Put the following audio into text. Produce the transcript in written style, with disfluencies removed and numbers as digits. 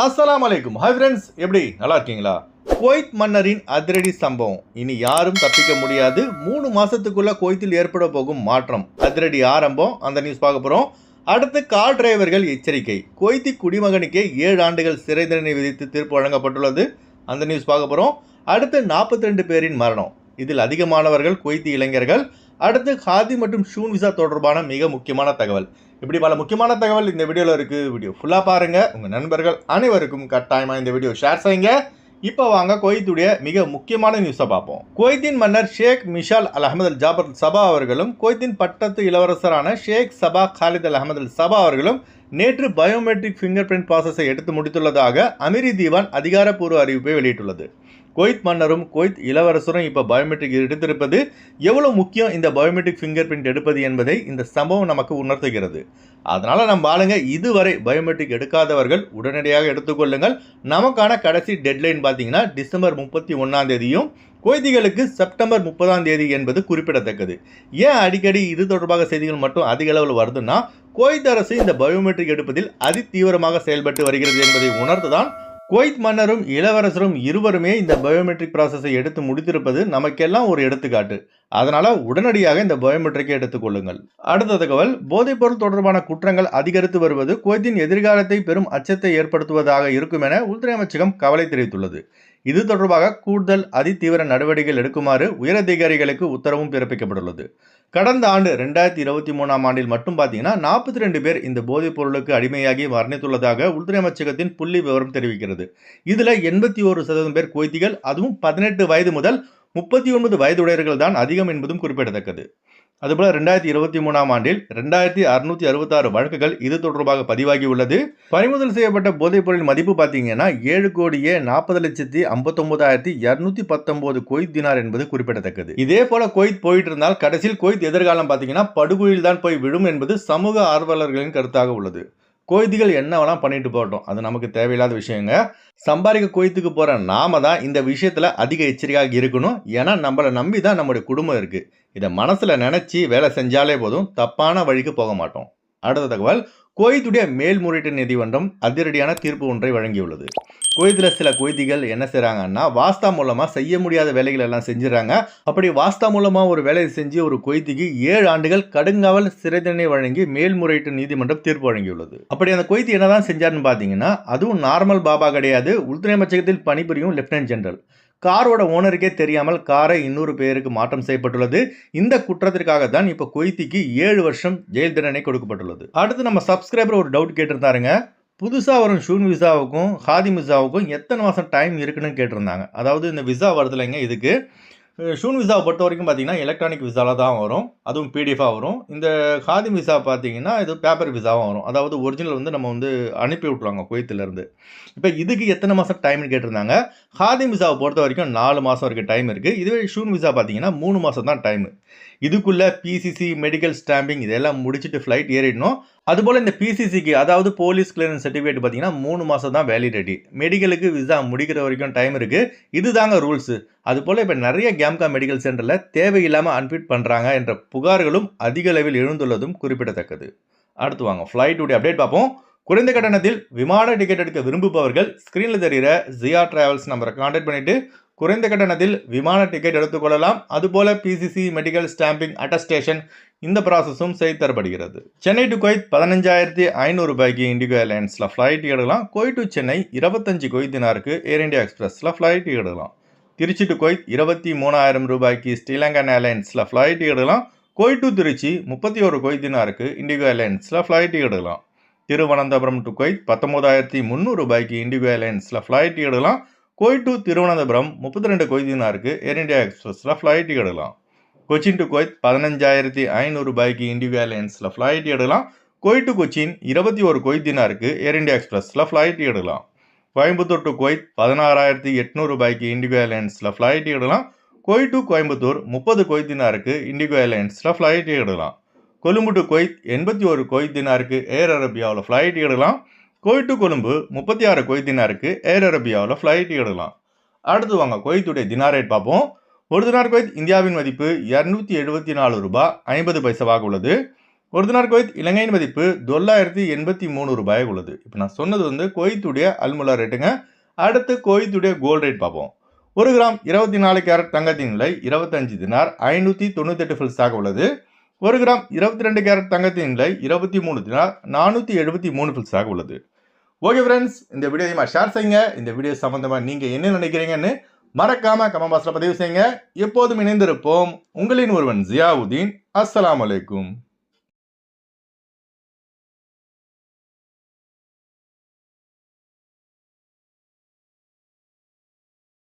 அஸ்ஸலாமு அலைக்கும். Hi friends, எப்படி நல்லா இருக்கீங்களா? குவைத் மன்னரின் அதிரடி சம்பவம். இனி யாரும் தப்பிக்க முடியாது. 3 மாசத்துக்குள்ள குவைத்தில் ஏற்பட போகும் மாற்றம். அதிரடி ஆரம்பம். அந்த நியூஸ் பார்க்க போறோம். அடுத்து கார் டிரைவர்கள் எச்சரிக்கை. குவைத்தி குடிமகனுக்கே 7 ஆண்டுகள் சிறை தண்டனை விதித்து தீர்ப்பு வழங்கப்பட்டுள்ளது. அந்த நியூஸ் பார்க்க போறோம். அடுத்து 42 பேரின் மரணம். இதில் அதிகமானவர்கள் குவைத்தி இளைஞர்கள். அடுத்து ஹாதி மற்றும் ஷூன் விசா தொடர்பான மிக முக்கியமான தகவல். இப்படி பல முக்கியமான தகவல் இந்த வீடியோவில் இருக்குது. வீடியோ ஃபுல்லாக பாருங்கள். உங்கள் நண்பர்கள் அனைவருக்கும் கட்டாயமாக இந்த வீடியோ ஷேர் செய்யுங்க. இப்போ வாங்க குவைத்துடைய மிக முக்கியமான நியூஸை பார்ப்போம். குவைத்தின் மன்னர் ஷேக் மிஷால் அல் அஹமது அல் ஜாபர் சபா அவர்களும் குவைத்தின் பட்டத்து இளவரசரான ஷேக் சபா காலித் அல் அஹமது அல் சபா அவர்களும் நேற்று பயோமெட்ரிக் ஃபிங்கர் பிரிண்ட் ப்ராசஸை எடுத்து முடித்துள்ளதாக அமீரி தீவான் அதிகாரப்பூர்வ அறிவிப்பை வெளியிட்டுள்ளது. குவைத் மன்னரும் குவைத் இளவரசரும் இப்போ பயோமெட்ரிக் எடுத்திருப்பது எவ்வளோ முக்கியம் இந்த பயோமெட்ரிக் ஃபிங்கர் பிரிண்ட் எடுப்பது என்பதை இந்த சம்பவம் நமக்கு உணர்த்துகிறது. அதனால் நம்ம ஆளுங்க இதுவரை பயோமெட்ரிக் எடுக்காதவர்கள் உடனடியாக எடுத்துக்கொள்ளுங்கள். நமக்கான கடைசி டெட்லைன் பார்த்தீங்கன்னா டிசம்பர் 31 குவைத்திகளுக்கு செப்டம்பர் 30 என்பது குறிப்பிடத்தக்கது. ஏன் அடிக்கடி இது தொடர்பாக செய்திகள் மட்டும் அதிக அளவில் வருதுன்னா, குவைத் அரசு இந்த பயோமெட்ரிக் எடுப்பதில் அதிதீவிரமாக செயல்பட்டு வருகிறது என்பதை உணர்ந்துதான் குவைத் மன்னரும் இளவரசரும் இருவருமே இந்த பயோமெட்ரிக் ப்ராசஸை எடுத்து முடித்திருப்பது நமக்கெல்லாம் ஒரு எடுத்துக்காட்டு. அதனால உடனடியாக இந்த பயோமெட்ரிக்கை எடுத்துக்கொள்ளுங்கள். அடுத்த தகவல், போதைப்பொருள் தொடர்பான குற்றங்கள் அதிகரித்து வருவது குவைத்தின் எதிர்காலத்தை பெரும் அச்சத்தை ஏற்படுத்துவதாக இருக்கும் என உள்துறை அமைச்சகம் கவலை தெரிவித்துள்ளது. இது தொடர்பாக கூடுதல் அதிதீவிர நடவடிக்கைகள் எடுக்குமாறு உயரதிகாரிகளுக்கு உத்தரவும் பிறப்பிக்கப்பட்டுள்ளது. கடந்த ஆண்டு 2023 மட்டும் பார்த்தீங்கன்னா 42 பேர் இந்த போதைப் பொருளுக்கு அடிமையாகி மரணித்துள்ளதாக உள்துறை அமைச்சகத்தின் புள்ளி விவரம் தெரிவிக்கிறது. இதில் 81% பேர் குவைத்திகள், அதுவும் 18 வயது முதல் 39 வயதுடையவர்கள் தான் அதிகம் என்பதும் குறிப்பிடத்தக்கது. அதுபோல 2023 2666 வழக்குகள் இது தொடர்பாக பதிவாகி உள்ளது. பறிமுதல் செய்யப்பட்ட போதைப் பொருளின் மதிப்பு பார்த்தீங்கன்னா 7,40,59,219 குவைத் தினார் என்பது குறிப்பிடத்தக்கது. இதே போல குவைத் போயிட்டு இருந்தால் கடைசியில் குவைத் எதிர்காலம் பார்த்தீங்கன்னா படுகொலியில் தான் போய் விடும் என்பது சமூக ஆர்வலர்களின் கருத்தாக உள்ளது. குவைத்திகள் என்ன வேணால் பண்ணிட்டு போகட்டும், அது நமக்கு தேவையில்லாத விஷயங்க. சம்பாதிக்க குவைத்துக்கு போகிற நாம தான் இந்த விஷயத்தில் அதிக எச்சரிக்கையாக இருக்கணும். ஏன்னா நம்மளை நம்பி தான் நம்முடைய குடும்பம் இருக்குது. இதை மனசில் நினச்சி வேலை செஞ்சாலே போதும், தப்பான வழிக்கு போக மாட்டோம். அடுத்த தகவல், குவைத்துடைய மேல்முறையீட்டு நீதிமன்றம் அதிரடியான தீர்ப்பு ஒன்றை வழங்கியுள்ளது. குவைத்தில் சில குவைத்திகள் என்ன செய்கிறாங்கன்னா, வாஸ்தா மூலமாக செய்ய முடியாத வேலைகள் எல்லாம் செஞ்சுறாங்க. அப்படி வாஸ்தா மூலமாக ஒரு வேலையை செஞ்சு ஒரு குவைத்திக்கு 7 ஆண்டுகள் கடுங்காவல் சிறை தண்டனை வழங்கி மேல்முறையீட்டு நீதிமன்றம் தீர்ப்பு வழங்கியுள்ளது. அப்படி அந்த குவைத்தி என்னதான் செஞ்சாருன்னு பார்த்தீங்கன்னா, அதுவும் நார்மல் பாபா கிடையாது. உள்துறை அமைச்சகத்தில் பணிபுரியும் லெப்டினன்ட் ஜெனரல். காரோட ஓனருக்கே தெரியாமல் காரை இன்னொரு பேருக்கு மாற்றம் செய்யப்பட்டுள்ளது. இந்த குற்றத்திற்காக தான் இப்போ குவைத்திக்கு 7 வருஷம் ஜெயில் தண்டனை கொடுக்கப்பட்டுள்ளது. அடுத்து நம்ம சப்ஸ்கிரைபர் ஒரு டவுட் கேட்டிருந்தாருங்க. புதுசாக வரும் ஷூன் விசாவுக்கும் ஹாதி விசாவுக்கும் எத்தனை மாதம் டைம் இருக்குன்னு கேட்டிருந்தாங்க. அதாவது இந்த விசா வருதுலைங்க, இதுக்கு ஷூன் விசாவை பொறுத்த வரைக்கும் பார்த்தீங்கன்னா எலக்ட்ரானிக் விசாவில் தான் வரும், அதுவும் பிடிஎஃபாக வரும். இந்த ஹாதி விசா பார்த்தீங்கன்னா இது பேப்பர் விசாவும் வரும். அதாவது ஒரிஜினல் நம்ம அனுப்பி விட்ருவாங்க குவைத்திலேருந்து. இப்போ இதுக்கு எத்தனை மாதம் டைம்னு கேட்டிருந்தாங்க. ஹாதி விசாவை பொறுத்த வரைக்கும் 4 மாதம் வரைக்கும் டைம் இருக்குது. இதுவே ஷூன் விசா பார்த்தீங்கன்னா 3 மாதம் தான் டைமு. இதுக்குள்ளே பிசிசி மெடிக்கல் ஸ்டாம்பிங் இதெல்லாம் முடிச்சுட்டு ஃப்ளைட் ஏறிடணும். அதுபோல் இந்த பிசிசிக்கு அதாவது போலீஸ் கிளியரன்ஸ் சர்டிஃபிகேட் பார்த்தீங்கன்னா 3 மாதம் தான் வேலிடிட்டி. மெடிக்கலுக்கு விசா முடிக்கிற வரைக்கும் டைம் இருக்குது. இதுதாங்க ரூல்ஸு. அதுபோல் இப்போ நிறைய கேம்கா மெடிக்கல் சென்டரில் தேவையில்லாமல் அன்ஃபிட் பண்ணுறாங்க என்ற புகார்களும் அதிக அளவில் எழுந்துள்ளதும் குறிப்பிடத்தக்கது. அடுத்து வாங்க ஃப்ளைட்டுடைய அப்டேட் பார்ப்போம். குறைந்த கட்டணத்தில் விமான டிக்கெட் எடுக்க விரும்புபவர்கள் ஸ்க்ரீனில் தெரிகிற ஜியா டிராவல்ஸ் நம்பரை கான்டாக்ட் பண்ணிவிட்டு குறைந்த கட்டணத்தில் விமான டிக்கெட் எடுத்துக்கொள்ளலாம். அதுபோல் பிசிசி மெடிக்கல் ஸ்டாம்பிங் அட்டஸ்டேஷன் இந்த ப்ராசஸும் செய்து தரப்படுகிறது. சென்னை டு குவைத் 15,500 ரூபாய்க்கு இண்டிகோ ஏர்லைன்ஸில் ஃப்ளைட் எடுக்கலாம். குவைத் டு சென்னை 25 குவைத் தினாருக்கு ஏர் இண்டியா எக்ஸ்பிரஸில் ஃப்ளைட் எடுக்கலாம். திருச்சி டு குவைத் 23,000 ரூபாய்க்கு ஸ்ரீலங்கன் ஏர்லைன்ஸில் ஃப்ளைட் எடுக்கலாம். குவைத் டு திருச்சி 31 குவைத் தினாருக்கு இண்டிகோ ஏர்லைன்ஸில் ஃப்ளைட் எடுக்கலாம். திருவனந்தபுரம் டு குவைத் 19,300 ரூபாய்க்கு இண்டிகோ ஏர்லைன்ஸில் ஃப்ளைட் எடுக்கலாம். குவைத் டு திருவனந்தபுரம் 32 குவைத் தினாருக்கு ஏர் இண்டியா எக்ஸ்பிரஸில் ஃப்ளைட் எடுக்கலாம். கொச்சின் டு குவைத் 15,500 ரூபாய்க்கு இண்டிகோ ஏர்லைன்ஸில் ஃப்ளைட் எடுக்கலாம். குவைத் டு கொச்சின் 21 குவைத் தினாருக்கு ஏர் இண்டியா எக்ஸ்பிரஸில் ஃப்ளைட் எடுக்கலாம். கோயம்புத்தூர் டு குவைத் 16,800 ரூபாய்க்கு இண்டிகோ ஏர்லைன்ஸில் ஃப்ளைட் எடுக்கலாம். குவைத் டு கோயம்புத்தூர் 30 குவைத் தினாருக்கு இண்டிகோ ஏர்லைன்ஸில் ஃப்ளைட் எடுக்கலாம். கொழும்பு டு குவைத் 81 குவைத் தினாருக்கு ஏர் அரேபியாவில் ஃப்ளைட் எடுக்கலாம். குவைத் டு கொழும்பு 36 குவைத் தினாருக்கு ஏர் அரேபியாவில் ஃப்ளைட் எடுக்கலாம். அடுத்து வாங்க குவைத்துடைய தினார் ரேட் பார்ப்போம். ஒரு தினார் குவைத் இந்தியாவின் மதிப்பு 274 ரூபாய் 50 பைசாவாக உள்ளது. ஒரு தினார் குவைத் இலங்கையின் மதிப்பு $983 உள்ளது. இப்போ நான் சொன்னது வந்து குவைத்துடைய அல்முலா ரேட்டுங்க. அடுத்து குவைத்துடைய கோல்ட் ரேட் பார்ப்போம். 1 கிராம் 24 கேரட் தங்கத்தின் விலை 25 தினார் 598 ஃபில்ஸாக உள்ளது. 1 கிராம் 22 கேரட் தங்கத்தின் விலை 23 தினார் 473 ஃபில்ஸாக உள்ளது. ஓகே ஃப்ரெண்ட்ஸ், இந்த வீடியோ ஷேர் செய்யுங்க. இந்த வீடியோ சம்பந்தமாக நீங்கள் என்ன நினைக்கிறீங்கன்னு மறக்காம கமெண்ட் பாக்ஸில் பதிவு செய்யுங்க. எப்போதும் இணைந்திருப்போம். உங்களின் ஒருவன் ஜியாவுதீன். அஸ்ஸலாமு அலைக்கும்.